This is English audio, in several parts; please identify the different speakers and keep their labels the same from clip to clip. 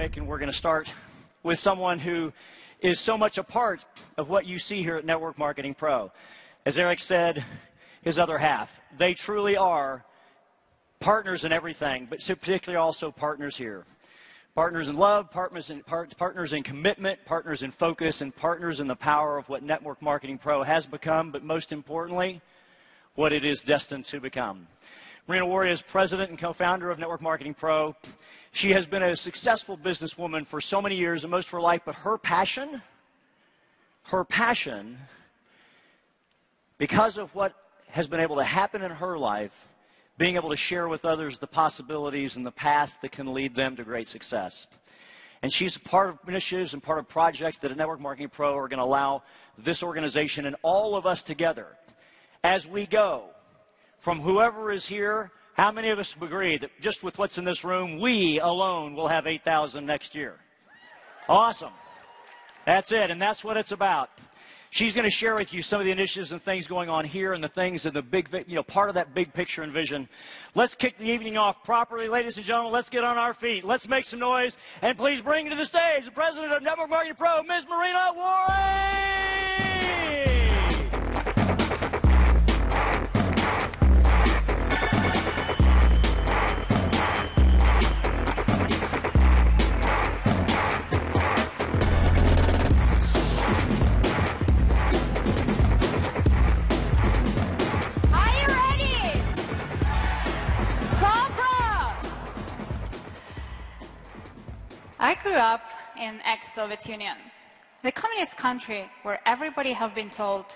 Speaker 1: dynamic, and we're going to start with someone who is so much a part of what you see here at Network Marketing Pro. As Eric said, his other half. They truly are partners in everything, but particularly also partners here. Partners in love, partners in commitment, partners in focus, and partners in the power of what Network Marketing Pro has become, but most importantly, what it is destined to become. Marina Warria is president and co-founder of Network Marketing Pro. She has been a successful businesswoman for so many years and most of her life, but her passion, because of what has been able to happen in her life, being able to share with others the possibilities and the paths that can lead them to great success. And she's part of initiatives and part of projects that at Network Marketing Pro are going to allow this organization and all of us together as we go from whoever is here. How many of us agree that just with what's in this room, we alone will have 8,000 next year? Awesome. That's it, and that's what it's about. She's going to share with you some of the initiatives and things going on here and the things in the big, part of that big picture and vision. Let's kick the evening off properly. Ladies and gentlemen, let's get on our feet. Let's make some noise. And please bring to the stage the president of Network Marketing Pro, Ms. Marina Warria.
Speaker 2: I grew up in ex-Soviet Union, the communist country where everybody have been told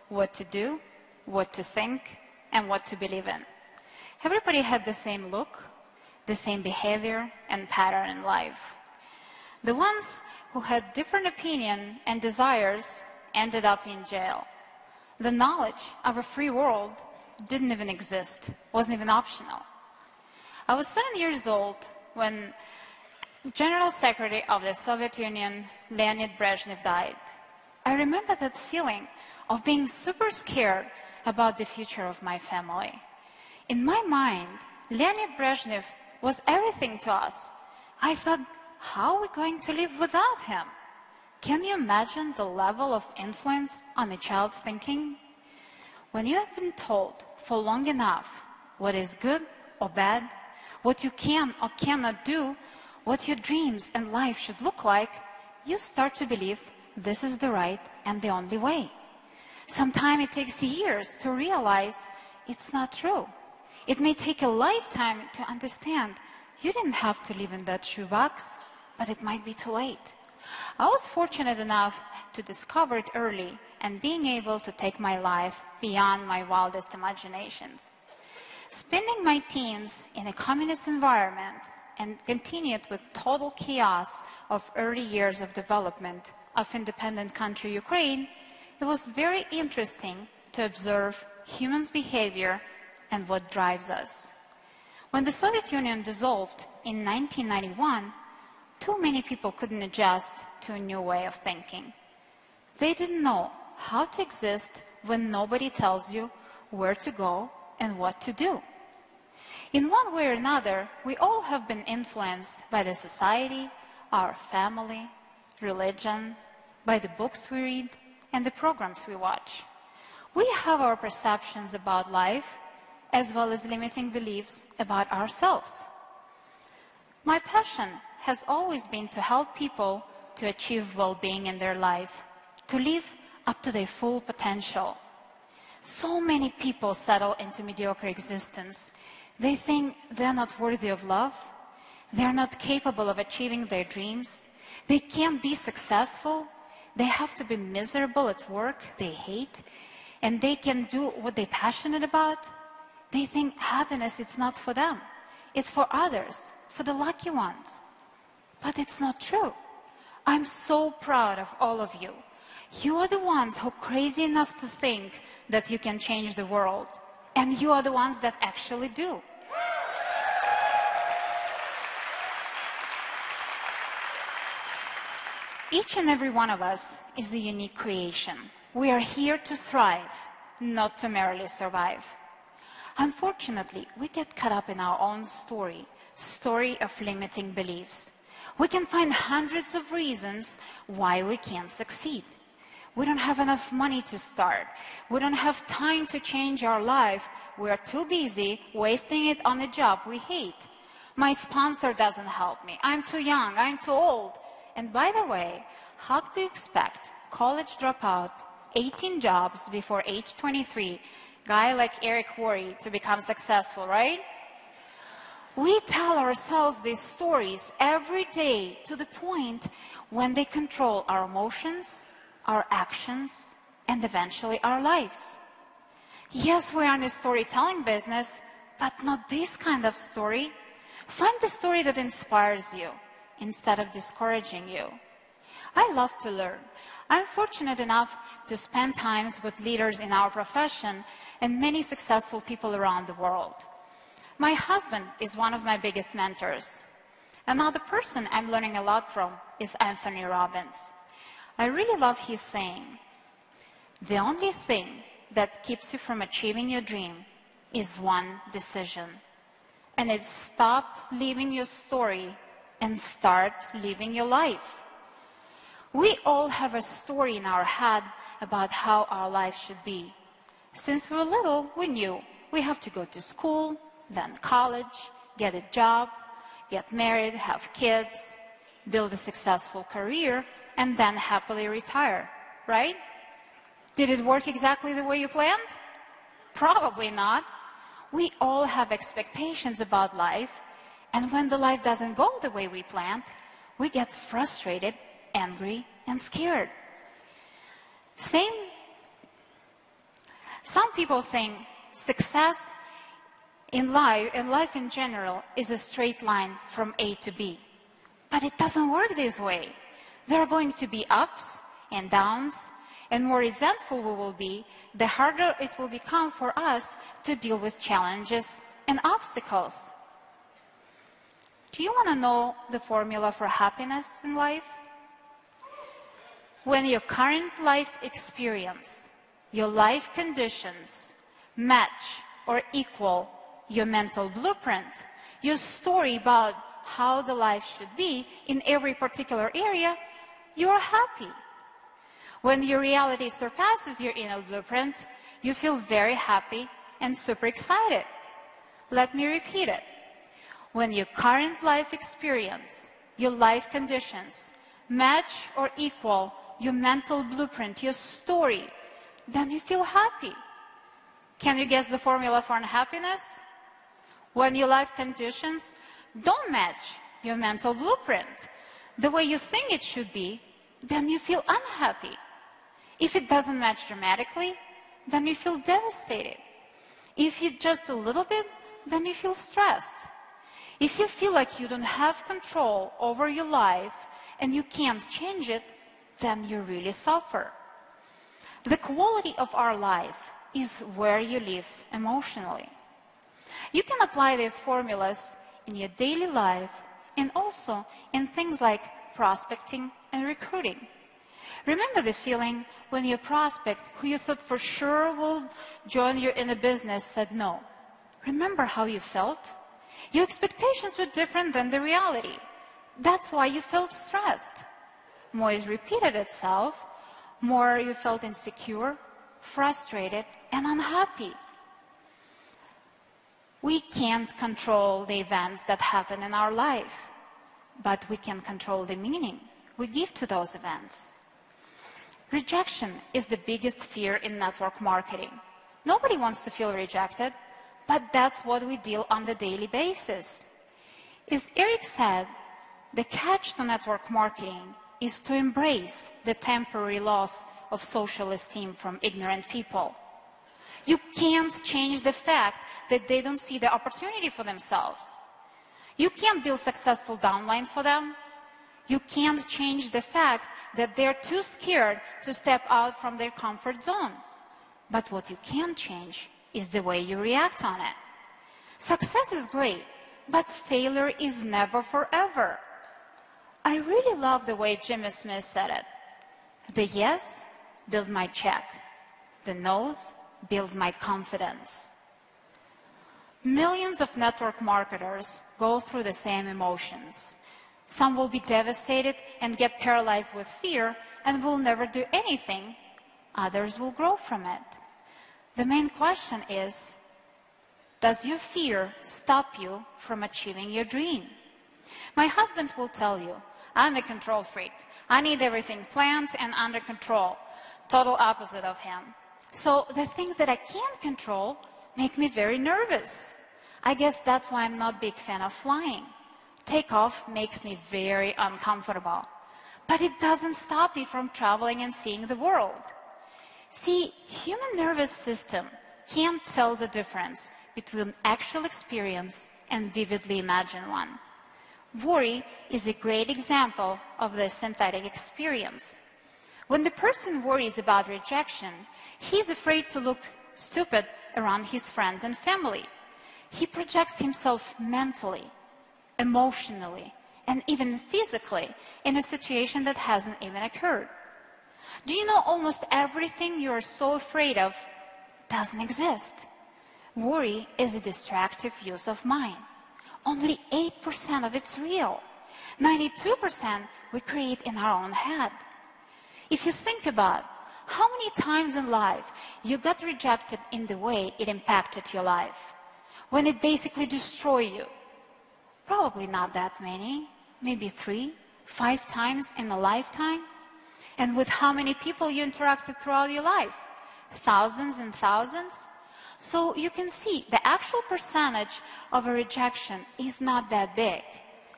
Speaker 2: what to do, what to think, and what to believe in. Everybody had the same look, the same behavior and pattern in life. The ones who had different opinion and desires ended up in jail. The knowledge of a free world didn't even exist, wasn't even optional. I was 7 years old when General Secretary of the Soviet Union, Leonid Brezhnev, died. I remember that feeling of being super scared about the future of my family. In my mind, Leonid Brezhnev was everything to us. I thought, how are we going to live without him? Can you imagine the level of influence on a child's thinking? When you have been told for long enough what is good or bad, what you can or cannot do, what your dreams and life should look like, you start to believe this is the right and the only way. Sometimes it takes years to realize it's not true. It may take a lifetime to understand you didn't have to live in that shoebox, but it might be too late. I was fortunate enough to discover it early and being able to take my life beyond my wildest imaginations. Spending my teens in a communist environment and continued with total chaos of early years of development of independent country Ukraine, it was very interesting to observe humans' behavior and what drives us. When the Soviet Union dissolved in 1991, too many people couldn't adjust to a new way of thinking. They didn't know how to exist when nobody tells you where to go and what to do. In one way or another, we all have been influenced by the society, our family, religion, by the books we read, and the programs we watch. We have our perceptions about life, as well as limiting beliefs about ourselves. My passion has always been to help people to achieve well-being in their life, to live up to their full potential. So many people settle into mediocre existence. They think they're not worthy of love, they're not capable of achieving their dreams, they can't be successful, they have to be miserable at work they hate, and they can do what they're passionate about. They think happiness is not for them, it's for others, for the lucky ones. But it's not true. I'm so proud of all of you. You are the ones who are crazy enough to think that you can change the world. And you are the ones that actually do. Each and every one of us is a unique creation. We are here to thrive, not to merely survive. Unfortunately, we get caught up in our own story of limiting beliefs. We can find hundreds of reasons why we can't succeed. We don't have enough money to start. We don't have time to change our life. We are too busy wasting it on a job we hate. My sponsor doesn't help me. I'm too young. I'm too old. And by the way, how do you expect college dropout, 18 jobs before age 23, guy like Eric Worre to become successful, right? We tell ourselves these stories every day to the point when they control our emotions, our actions, and eventually our lives. Yes, we are in a storytelling business, but not this kind of story. Find the story that inspires you instead of discouraging you. I love to learn. I'm fortunate enough to spend times with leaders in our profession and many successful people around the world. My husband is one of my biggest mentors. Another person I'm learning a lot from is Anthony Robbins. I really love his saying, the only thing that keeps you from achieving your dream is one decision. And it's stop living your story and start living your life. We all have a story in our head about how our life should be. Since we were little, we knew we have to go to school, then college, get a job, get married, have kids, build a successful career, and then happily retire, right? Did it work exactly the way you planned? Probably not. We all have expectations about life, and when the life doesn't go the way we planned, we get frustrated, angry, and scared. Some people think success in life in general is a straight line from A to B. But it doesn't work this way. There are going to be ups and downs, and more resentful we will be, the harder it will become for us to deal with challenges and obstacles. Do you want to know the formula for happiness in life? When your current life experience, your life conditions, match or equal your mental blueprint, your story about how the life should be in every particular area, you are happy. When your reality surpasses your inner blueprint, you feel very happy and super excited. Let me repeat it. When your current life experience, your life conditions, match or equal your mental blueprint, your story, then you feel happy. Can you guess the formula for unhappiness? When your life conditions don't match your mental blueprint, the way you think it should be, then you feel unhappy. If it doesn't match dramatically, then you feel devastated. If you just a little bit, then you feel stressed. If you feel like you don't have control over your life and you can't change it, then you really suffer. The quality of our life is where you live emotionally. You can apply these formulas in your daily life and also in things like prospecting and recruiting. Remember the feeling when your prospect, who you thought for sure will join you in a business, said no. Remember how you felt? Your expectations were different than the reality. That's why you felt stressed. More it repeated itself, more you felt insecure, frustrated, and unhappy. We can't control the events that happen in our life, but we can control the meaning we give to those events. Rejection is the biggest fear in network marketing. Nobody wants to feel rejected, but that's what we deal on the daily basis. As Eric said, the catch to network marketing is to embrace the temporary loss of social esteem from ignorant people. You can't change the fact that they don't see the opportunity for themselves. You can't build successful downline for them. You can't change the fact that they're too scared to step out from their comfort zone. But what you can change is the way you react on it. Success is great, but failure is never forever. I really love the way Jimmy Smith said it. The yes build my check. The no's build my confidence. Millions of network marketers go through the same emotions. Some will be devastated and get paralyzed with fear and will never do anything. Others will grow from it. The main question is, does your fear stop you from achieving your dream? My husband will tell you, I'm a control freak. I need everything planned and under control. Total opposite of him. So the things that I can't control make me very nervous. I guess that's why I'm not a big fan of flying. Takeoff makes me very uncomfortable. But it doesn't stop me from traveling and seeing the world. See, human nervous system can't tell the difference between actual experience and vividly imagined one. Worry is a great example of this synthetic experience. When the person worries about rejection, he's afraid to look stupid around his friends and family. He projects himself mentally, emotionally, and even physically in a situation that hasn't even occurred. Do you know almost everything you are so afraid of doesn't exist? Worry is a distractive use of mind. Only 8% of it's real. 92% we create in our own head. If you think about how many times in life you got rejected in the way it impacted your life, when it basically destroyed you, probably not that many, maybe 3, 5 times in a lifetime. And with how many people you interacted throughout your life? Thousands and thousands? So you can see the actual percentage of a rejection is not that big.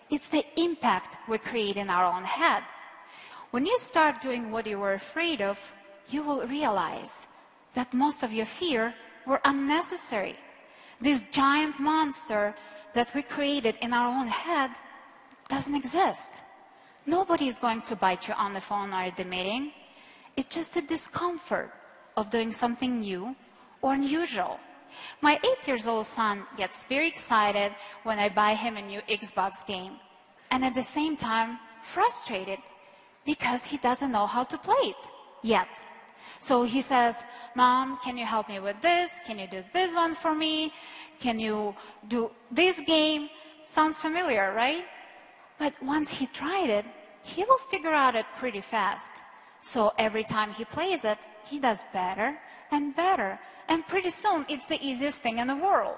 Speaker 2: It's the impact we create in our own head. When you start doing what you were afraid of, you will realize that most of your fear were unnecessary. This giant monster that we created in our own head doesn't exist. Nobody is going to bite you on the phone or at the meeting. It's just a discomfort of doing something new or unusual. My 8-year-old son gets very excited when I buy him a new Xbox game, and at the same time frustrated because he doesn't know how to play it yet. So he says, Mom, can you help me with this? Can you do this one for me? Can you do this game? Sounds familiar, right? But once he tried it, he will figure out it pretty fast. So every time he plays it, he does better and better. And pretty soon, it's the easiest thing in the world.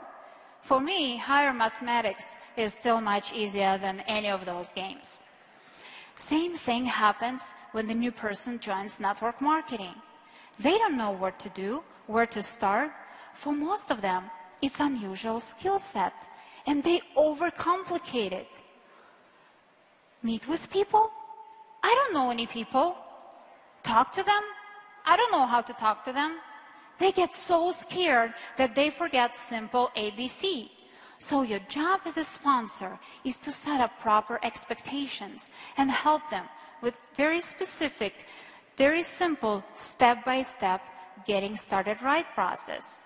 Speaker 2: For me, higher mathematics is still much easier than any of those games. Same thing happens when the new person joins network marketing. They don't know what to do, where to start. For most of them, it's unusual skill set, and they overcomplicate it. Meet with people? I don't know any people. Talk to them? I don't know how to talk to them. They get so scared that they forget simple ABC. So your job as a sponsor is to set up proper expectations and help them with very specific, very simple, step-by-step, getting started right process.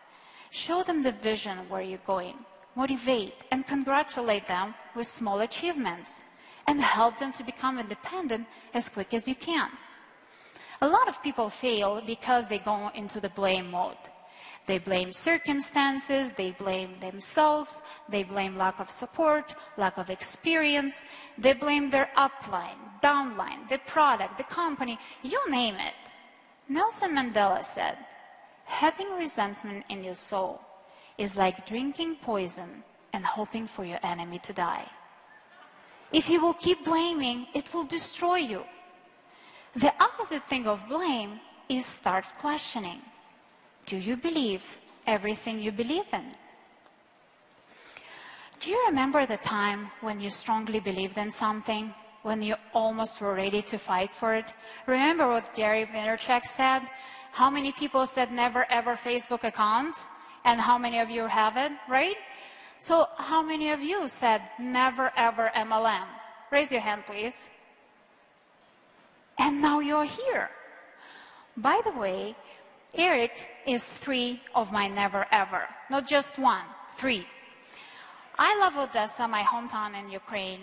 Speaker 2: Show them the vision where you're going, motivate and congratulate them with small achievements, and help them to become independent as quick as you can. A lot of people fail because they go into the blame mode. They blame circumstances, they blame themselves, they blame lack of support, lack of experience, they blame their upline, downline, the product, the company, you name it. Nelson Mandela said, having resentment in your soul is like drinking poison and hoping for your enemy to die. If you will keep blaming, it will destroy you. The opposite thing of blame is start questioning. Do you believe everything you believe in? Do you remember the time when you strongly believed in something, when you almost were ready to fight for it? Remember what Gary Vaynerchuk said? How many people said never ever Facebook account? And how many of you have it, right? So how many of you said never ever MLM? Raise your hand, please. And now you're here. By the way, Eric is 3 of my never ever. Not just 1, 3. I love Odessa, my hometown in Ukraine.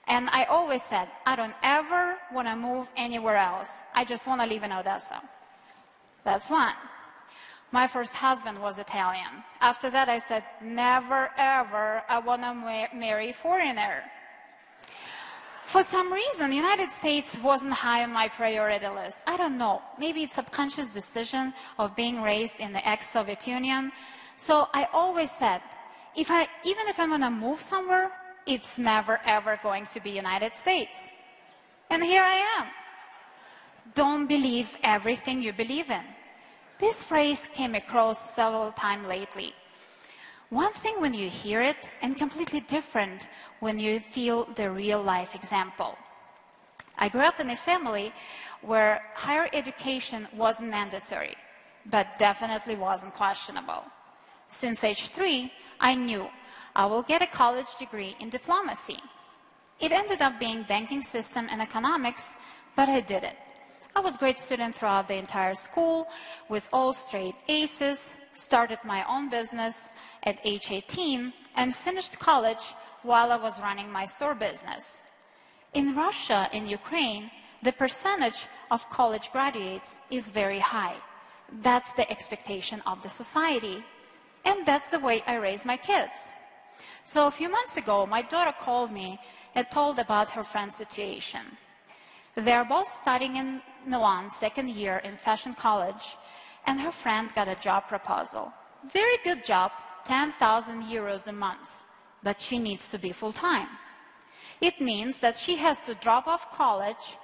Speaker 2: And I always said, I don't ever want to move anywhere else. I just want to live in Odessa. That's 1. My first husband was Italian. After that, I said, never ever I want to marry a foreigner. For some reason, the United States wasn't high on my priority list. I don't know. Maybe it's a subconscious decision of being raised in the ex-Soviet Union. So I always said, even if I'm going to move somewhere, it's never, ever going to be United States. And here I am. Don't believe everything you believe in. This phrase came across several times lately. One thing when you hear it, and completely different when you feel the real life example. I grew up in a family where higher education wasn't mandatory, but definitely wasn't questionable. Since age 3, I knew I will get a college degree in diplomacy. It ended up being banking system and economics, but I did it. I was a great student throughout the entire school with all straight aces, started my own business at age 18, and finished college while I was running my store business. In Russia and Ukraine, the percentage of college graduates is very high. That's the expectation of the society, and that's the way I raise my kids. So a few months ago, my daughter called me and told about her friend's situation. They are both studying in Milan, second year in fashion college, and her friend got a job proposal. Very good job, 10,000 euros a month, but she needs to be full-time. It means that she has to drop off college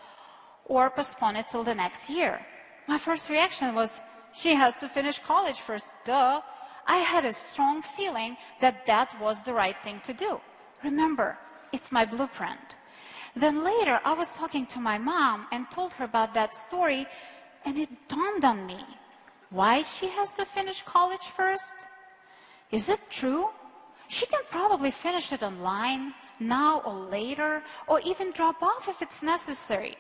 Speaker 2: or postpone it till the next year. My first reaction was, she has to finish college first, duh. I had a strong feeling that that was the right thing to do. Remember, it's my blueprint. Then later, I was talking to my mom and told her about that story, and it dawned on me. Why she has to finish college first? Is it true? She can probably finish it online, now or later, or even drop off if it's necessary.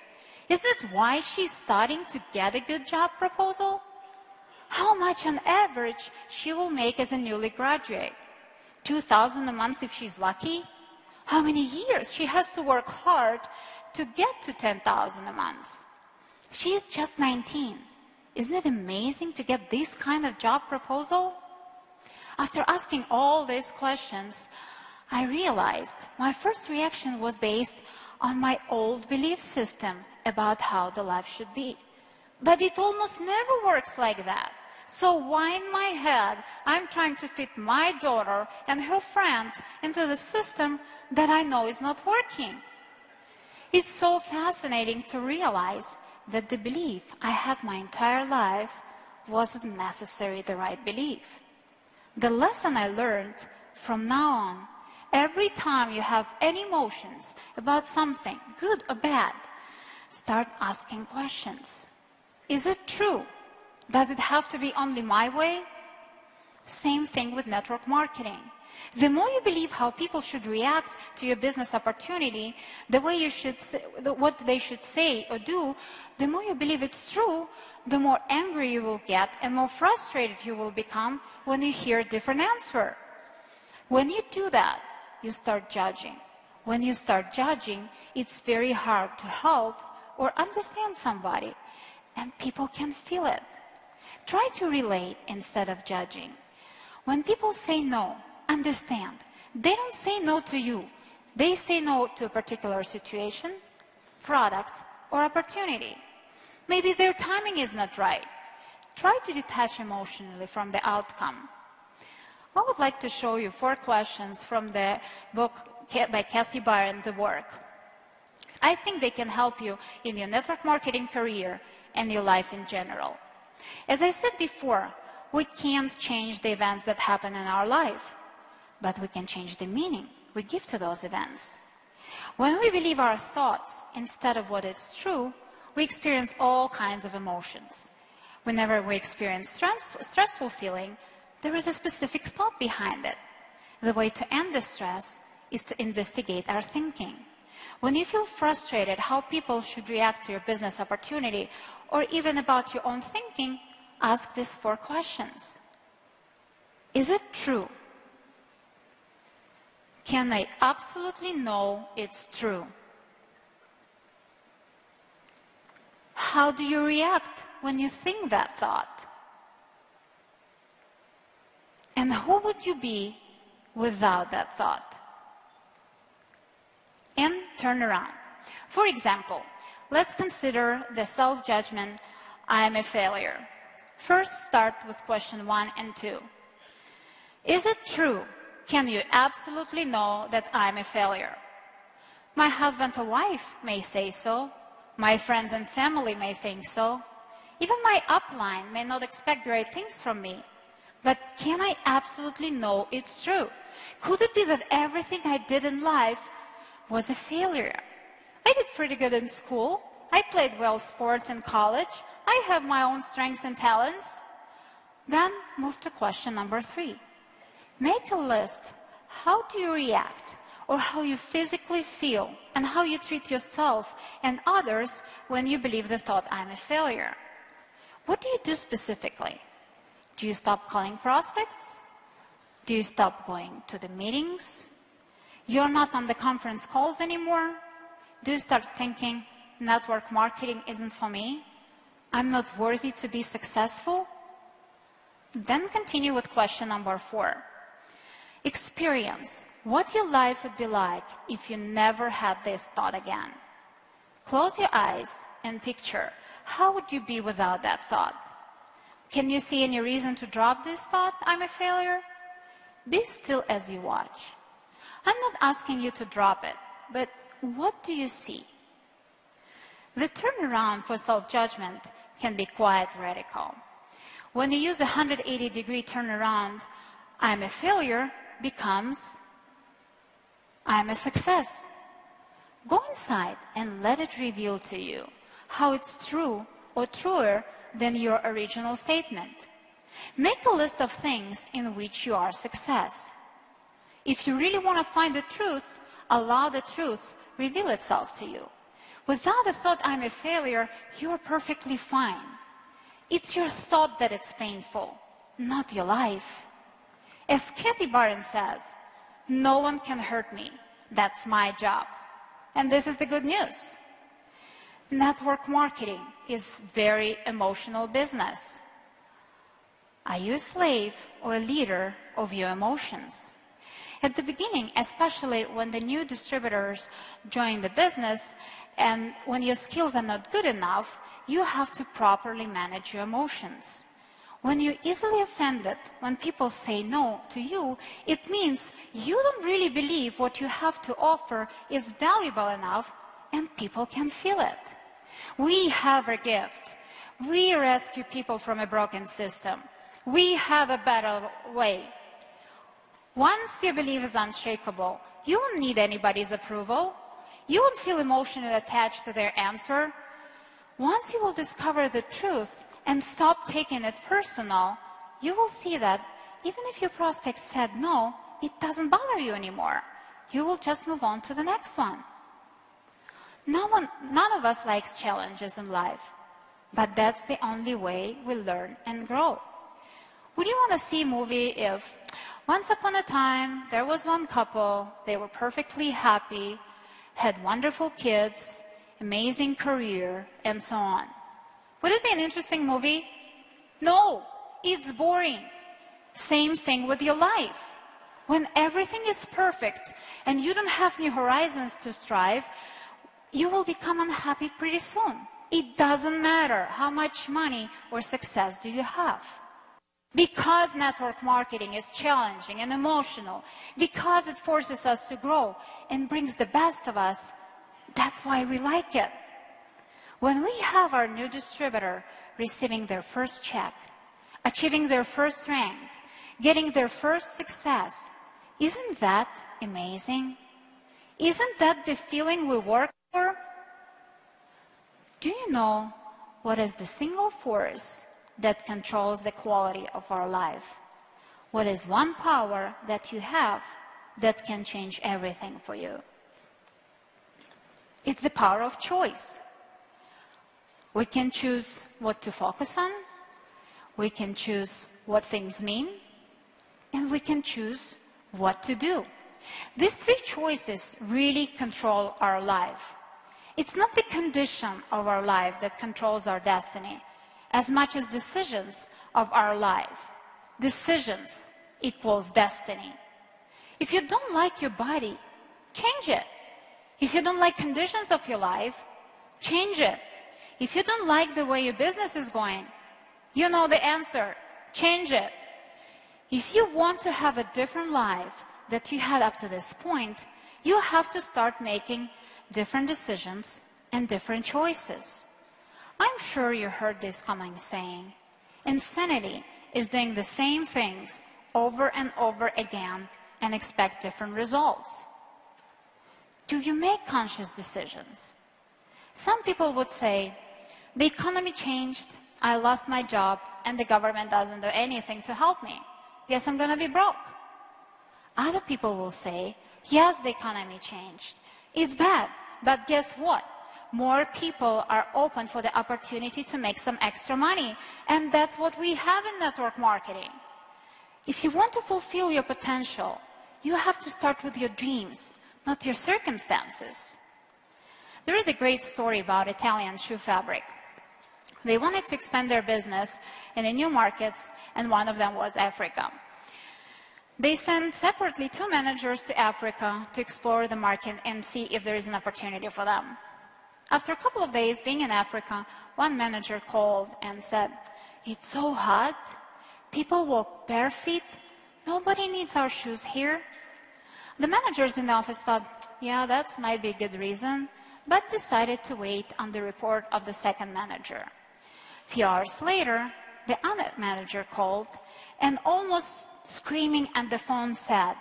Speaker 2: Isn't it why she's studying to get a good job proposal? How much on average she will make as a newly graduate? 2,000 a month if she's lucky? How many years she has to work hard to get to 10,000 a month? She is just 19. Isn't it amazing to get this kind of job proposal? After asking all these questions, I realized my first reaction was based on my old belief system about how the life should be. But it almost never works like that. So why in my head I'm trying to fit my daughter and her friend into the system that I know is not working? It's so fascinating to realize that the belief I had my entire life wasn't necessarily the right belief. The lesson I learned from now on, every time you have any emotions about something, good or bad, start asking questions. Is it true? Does it have to be only my way? Same thing with network marketing. The more you believe how people should react to your business opportunity, the way you should say, what they should say or do, the more you believe it's true, the more angry you will get and more frustrated you will become when you hear a different answer. When you do that, you start judging. When you start judging, it's very hard to help or understand somebody, and people can feel it. Try to relate instead of judging. When people say no, understand. They don't say no to you. They say no to a particular situation, product, or opportunity. Maybe their timing is not right. Try to detach emotionally from the outcome. I would like to show you 4 questions from the book by Kathy Byron, The Work. I think they can help you in your network marketing career and your life in general. As I said before, we can't change the events that happen in our life, but we can change the meaning we give to those events. When we believe our thoughts instead of what is true, we experience all kinds of emotions. Whenever we experience stressful feeling, there is a specific thought behind it. The way to end the stress is to investigate our thinking. When you feel frustrated how people should react to your business opportunity, or even about your own thinking, ask these 4 questions. Is it true? Can I absolutely know it's true? How do you react when you think that thought? And who would you be without that thought? And turn around. For example, let's consider the self-judgment, I am a failure. First, start with question 1 and 2. Is it true? Can you absolutely know that I'm a failure? My husband or wife may say so. My friends and family may think so. Even my upline may not expect great things from me. But can I absolutely know it's true? Could it be that everything I did in life was a failure? I did pretty good in school. I played well sports in college. I have my own strengths and talents. Then move to question number 3. Make a list. How do you react, or how you physically feel, and how you treat yourself and others when you believe the thought, I'm a failure? What do you do specifically? Do you stop calling prospects? Do you stop going to the meetings? You're not on the conference calls anymore? Do you start thinking, network marketing isn't for me? I'm not worthy to be successful? Then continue with question number 4. Experience what your life would be like if you never had this thought again. Close your eyes and picture, how would you be without that thought? Can you see any reason to drop this thought, I'm a failure? Be still as you watch. I'm not asking you to drop it, but what do you see? The turnaround for self-judgment can be quite radical. When you use a 180-degree turnaround, I'm a failure becomes I'm a success. Go inside and let it reveal to you how it's true or truer than your original statement. Make a list of things in which you are a success. If you really want to find the truth, allow the truth reveal itself to you. Without the thought, I'm a failure, you're perfectly fine. It's your thought that it's painful, not your life. As Kathy Barron says, no one can hurt me. That's my job. And this is the good news. Network marketing is very emotional business. Are you a slave or a leader of your emotions? At the beginning, especially when the new distributors join the business and when your skills are not good enough, you have to properly manage your emotions. When you're easily offended, when people say no to you, it means you don't really believe what you have to offer is valuable enough and people can feel it. We have a gift. We rescue people from a broken system. We have a better way. Once your belief is unshakable, you won't need anybody's approval. You won't feel emotionally attached to their answer. Once you will discover the truth and stop taking it personal, you will see that even if your prospect said no, it doesn't bother you anymore. You will just move on to the next one. None of us likes challenges in life, but that's the only way we learn and grow. Would you want to see a movie if once upon a time there was one couple, they were perfectly happy, had wonderful kids, amazing career, and so on? Would it be an interesting movie? No, it's boring. Same thing with your life. When everything is perfect and you don't have new horizons to strive, you will become unhappy pretty soon. It doesn't matter how much money or success do you have. Because network marketing is challenging and emotional, because it forces us to grow and brings the best of us, that's why we like it. When we have our new distributor receiving their first check, achieving their first rank, getting their first success, isn't that amazing? Isn't that the feeling we work for? Do you know what is the single force that controls the quality of our life? What is one power that you have that can change everything for you? It's the power of choice. We can choose what to focus on, we can choose what things mean, and we can choose what to do. These three choices really control our life. It's not the condition of our life that controls our destiny, as much as decisions of our life. Decisions equals destiny. If you don't like your body, change it. If you don't like conditions of your life, change it. If you don't like the way your business is going, you know the answer. Change it. If you want to have a different life that you had up to this point, you have to start making different decisions and different choices. I'm sure you heard this common saying, insanity is doing the same things over and over again and expect different results. Do you make conscious decisions? Some people would say, the economy changed, I lost my job, and the government doesn't do anything to help me. Guess I'm going to be broke. Other people will say, yes, the economy changed. It's bad, but guess what? More people are open for the opportunity to make some extra money, and that's what we have in network marketing. If you want to fulfill your potential, you have to start with your dreams, not your circumstances. There is a great story about Italian shoe fabric. They wanted to expand their business in the new markets, and one of them was Africa. They sent separately 2 managers to Africa to explore the market and see if there is an opportunity for them. After a couple of days being in Africa, one manager called and said, "It's so hot. People walk bare feet. Nobody needs our shoes here." The managers in the office thought, yeah, that might be a good reason, but decided to wait on the report of the second manager. A few hours later, the other manager called and almost screaming at the phone said,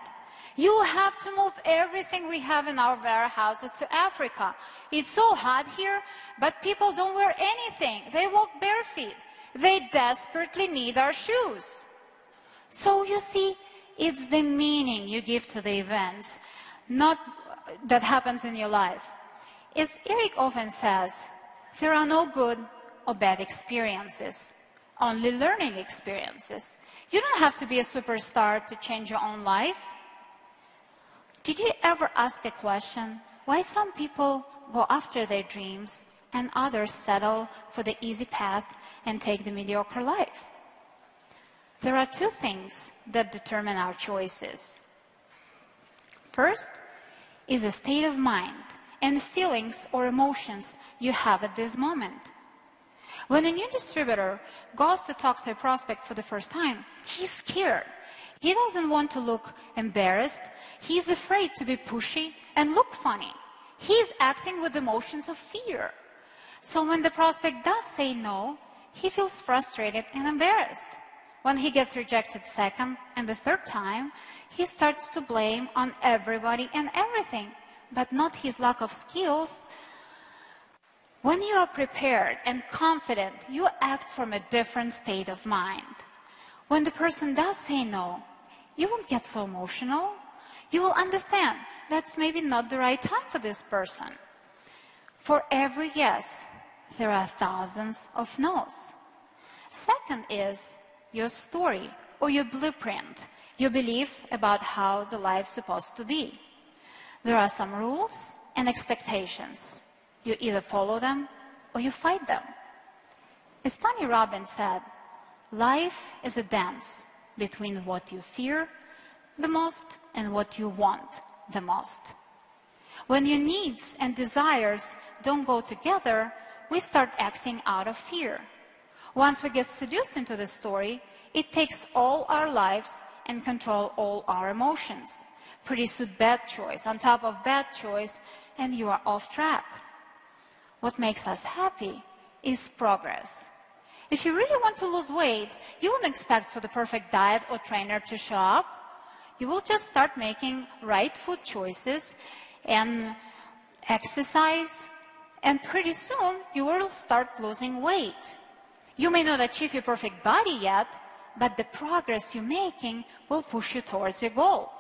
Speaker 2: "You have to move everything we have in our warehouses to Africa. It's so hot here, but people don't wear anything. They walk bare feet. They desperately need our shoes." So you see, it's the meaning you give to the events, not that happens in your life. As Eric often says, there are no good or bad experiences, only learning experiences. You don't have to be a superstar to change your own life. Did you ever ask a question, why some people go after their dreams and others settle for the easy path and take the mediocre life? There are 2 things that determine our choices. First is a state of mind and feelings or emotions you have at this moment. When a new distributor goes to talk to a prospect for the first time, he's scared. He doesn't want to look embarrassed. He's afraid to be pushy and look funny. He's acting with emotions of fear. So when the prospect does say no, he feels frustrated and embarrassed. When he gets rejected second and the third time, he starts to blame on everybody and everything, but not his lack of skills. When you are prepared and confident, you act from a different state of mind. When the person does say no, you won't get so emotional. You will understand that's maybe not the right time for this person. For every yes, there are thousands of no's. Second is your story or your blueprint, your belief about how the life's supposed to be. There are some rules and expectations. You either follow them or you fight them. As Tony Robbins said, life is a dance between what you fear the most and what you want the most. When your needs and desires don't go together, we start acting out of fear. Once we get seduced into the story, it takes all our lives and control all our emotions. Pretty soon bad choice on top of bad choice, and you are off track. What makes us happy is progress. If you really want to lose weight, you won't expect for the perfect diet or trainer to show up. You will just start making right food choices and exercise, and pretty soon you will start losing weight. You may not achieve your perfect body yet, but the progress you're making will push you towards your goal.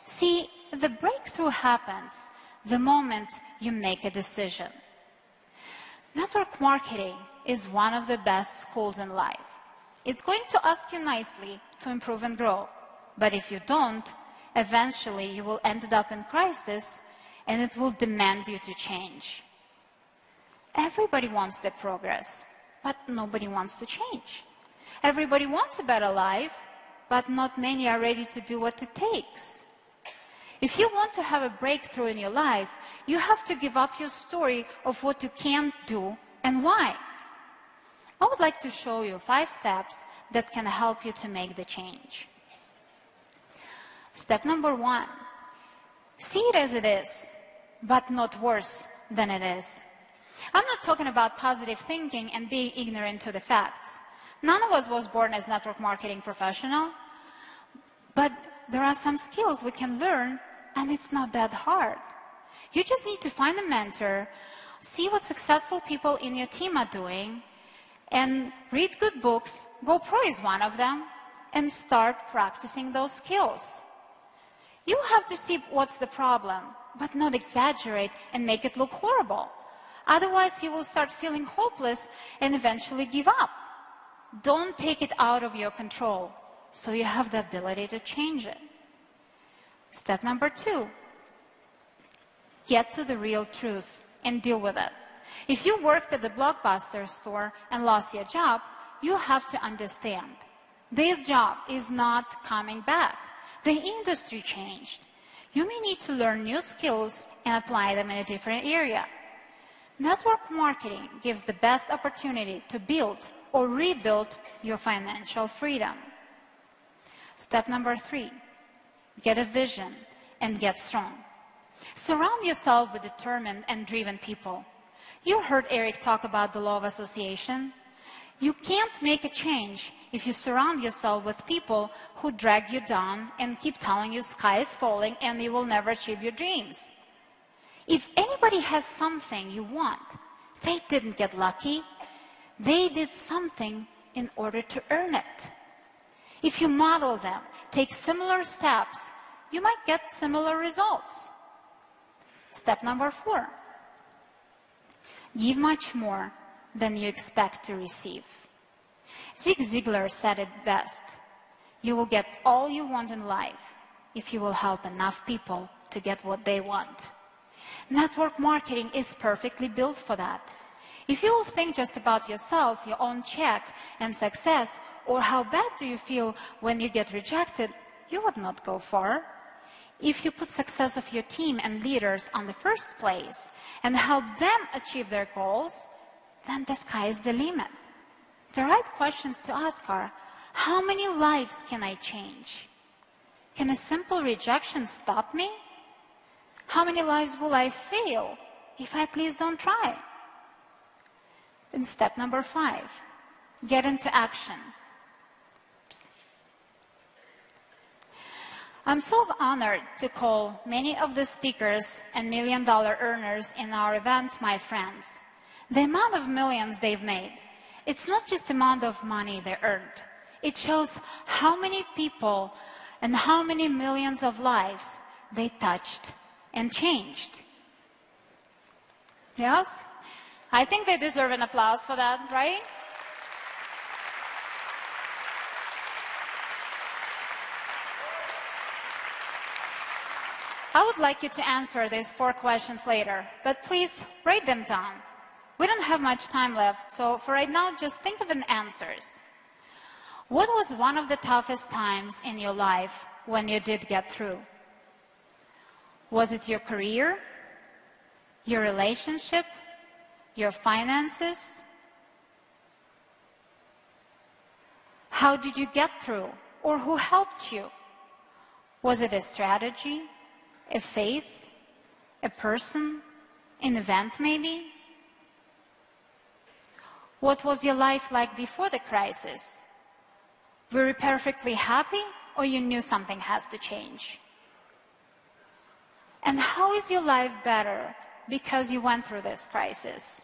Speaker 2: See, the breakthrough happens the moment you make a decision. Network marketing is one of the best schools in life. It's going to ask you nicely to improve and grow. But if you don't, eventually you will end up in crisis and it will demand you to change. Everybody wants their progress, but nobody wants to change. Everybody wants a better life, but not many are ready to do what it takes. If you want to have a breakthrough in your life, you have to give up your story of what you can't do and why. I would like to show you 5 steps that can help you to make the change. Step number 1, see it as it is, but not worse than it is. I'm not talking about positive thinking and being ignorant to the facts. None of us was born as network marketing professional, but there are some skills we can learn, and it's not that hard. You just need to find a mentor, see what successful people in your team are doing, and read good books. GoPro is one of them, and start practicing those skills. You have to see what's the problem, but not exaggerate and make it look horrible. Otherwise, you will start feeling hopeless and eventually give up. Don't take it out of your control, so you have the ability to change it. Step number 2, get to the real truth and deal with it. If you worked at the Blockbuster store and lost your job, you have to understand, this job is not coming back. The industry changed. You may need to learn new skills and apply them in a different area. Network marketing gives the best opportunity to build or rebuild your financial freedom. Step number 3, get a vision and get strong. Surround yourself with determined and driven people. You heard Eric talk about the law of association. You can't make a change if you surround yourself with people who drag you down and keep telling you sky is falling and you will never achieve your dreams. If anybody has something you want, they didn't get lucky. They did something in order to earn it. If you model them, take similar steps, you might get similar results. Step number 4, give much more than you expect to receive. Zig Ziglar said it best, you will get all you want in life if you will help enough people to get what they want. Network marketing is perfectly built for that. If you will think just about yourself, your own check and success, or how bad do you feel when you get rejected, you would not go far. If you put success of your team and leaders on the first place and help them achieve their goals, then the sky is the limit. The right questions to ask are, how many lives can I change? Can a simple rejection stop me? How many lives will I fail if I at least don't try? Then step number 5, get into action. I'm so honored to call many of the speakers and million-dollar earners in our event my friends. The amount of millions they've made, it's not just the amount of money they earned. It shows how many people and how many millions of lives they touched and changed. Yes? I think they deserve an applause for that, right? I would like you to answer these 4 questions later, but please write them down. We don't have much time left, so for right now, just think of the answers. What was one of the toughest times in your life when you did get through? Was it your career, your relationship, your finances? How did you get through, or who helped you? Was it a strategy, a faith, a person, an event maybe? What was your life like before the crisis? Were you perfectly happy, or you knew something has to change? And how is your life better because you went through this crisis?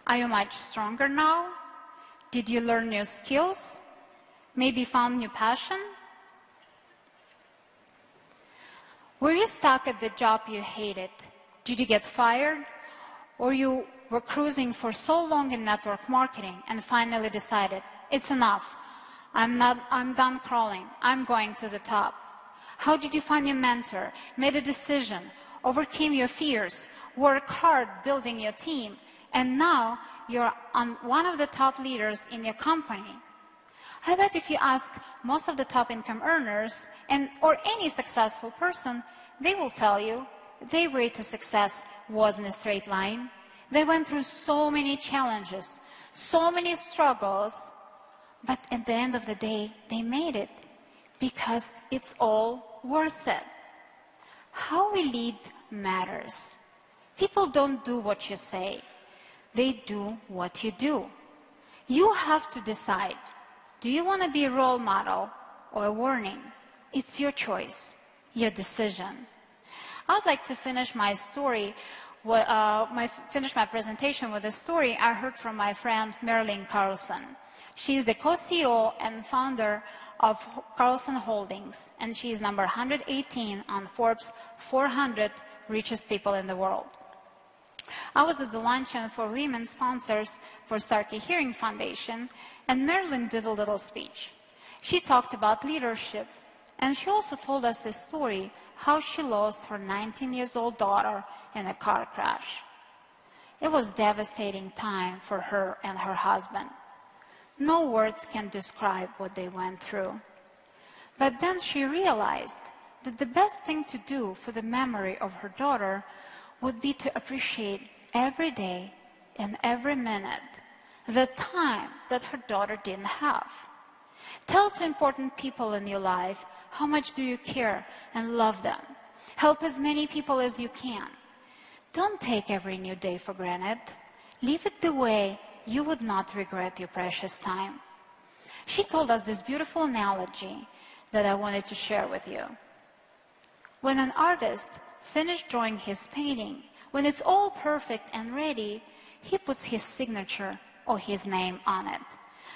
Speaker 2: Are you much stronger now? Did you learn new skills? Maybe found new passion? Were you stuck at the job you hated? Did you get fired? Or you were cruising for so long in network marketing and finally decided, it's enough. I'm done crawling. I'm going to the top. How did you find your mentor, made a decision, overcame your fears, worked hard building your team, and now you're one of the top leaders in your company? I bet if you ask most of the top income earners or any successful person, they will tell you their way to success wasn't a straight line. They went through so many challenges, so many struggles, but at the end of the day, they made it because it's all worth it. How we lead matters. People don't do what you say. They do what you do. You have to decide, do you want to be a role model or a warning? It's your choice, your decision. I'd like to finish my story, finish my presentation with a story I heard from my friend Marilyn Carlson. She's the co-CEO and founder of Carlson Holdings, and she's number 118 on Forbes 400 richest people in the world. I was at the luncheon for women sponsors for Starkey Hearing Foundation, and Marilyn did a little speech. She talked about leadership, and she also told us the story how she lost her 19-year-old daughter in a car crash. It was a devastating time for her and her husband. No words can describe what they went through. But then she realized that the best thing to do for the memory of her daughter would be to appreciate every day and every minute the time that her daughter didn't have. Tell to important people in your life how much do you care and love them. Help as many people as you can. Don't take every new day for granted. Leave it the way you would not regret your precious time. She told us this beautiful analogy that I wanted to share with you. When an artist finishes drawing his painting, when it's all perfect and ready, he puts his signature or his name on it.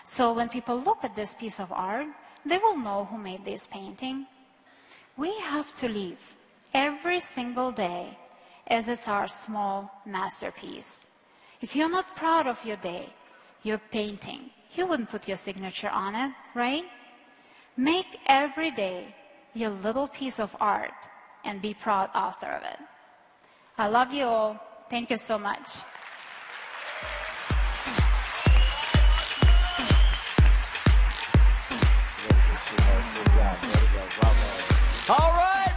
Speaker 2: So when people look at this piece of art, they will know who made this painting. We have to live every single day as it's our small masterpiece. If you're not proud of your day, your painting, you wouldn't put your signature on it, right? Make every day your little piece of art and be proud author of it. I love you all. Thank you so much.
Speaker 1: All right.